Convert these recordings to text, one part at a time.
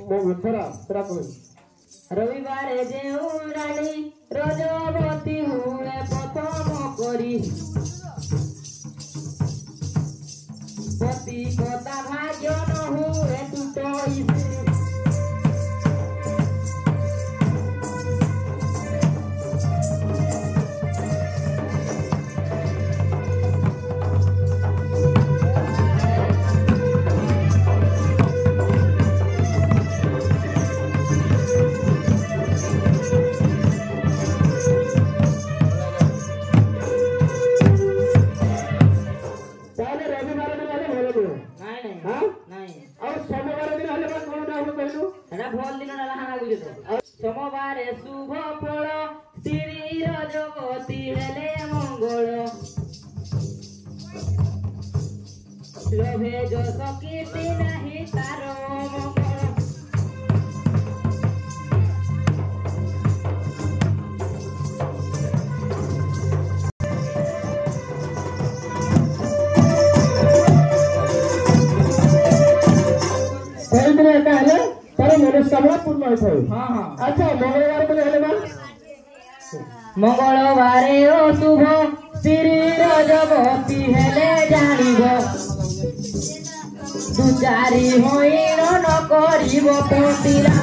थोड़ा कोई रविवार जेऊ रानी रजवती हुए प्रथम करी पति कथा भाग्य न हुए टूटई सोमवार शुभ फल स्त्री रजवती हेले मंगल लोभे जो कीर्ति नहीं तार मंगल मनोस्कामना पूर्ण होता है। हाँ हाँ अच्छा मंगलवार को हेले मां मंगलवार ओ शुभ श्री रजवती हेले जानिब दु चारि होइन न करिब पतिरा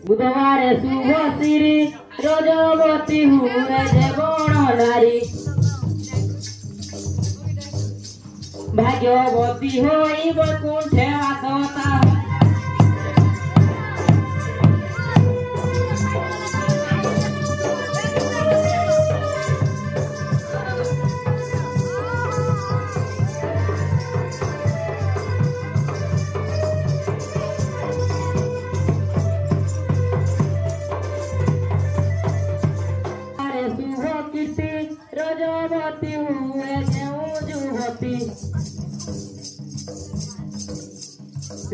बुधवार शुभ श्री रजवती हुए जेवण नारी भाग्यवती होई वैकुंठे वासता रजवती हुए जुवती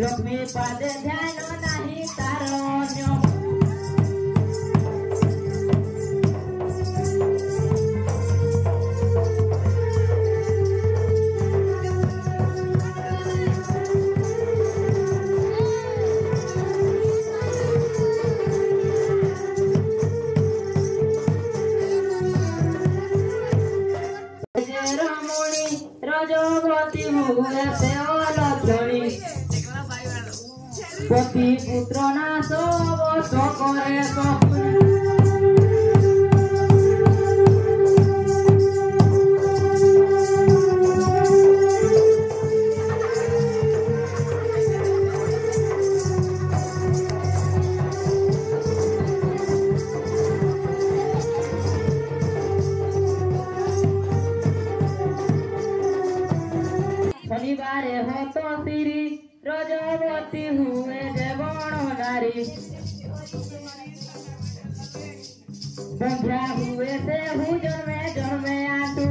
लक्ष्मी पादे ध्यान नहीं तारण्य रजवती हुए लक्ष्मी पति पुत्र नाश वश करे शनिवार हो तो श्री रजवती हुए जेवण नारी बंध्या हुए से जन्मे जन्मे आटू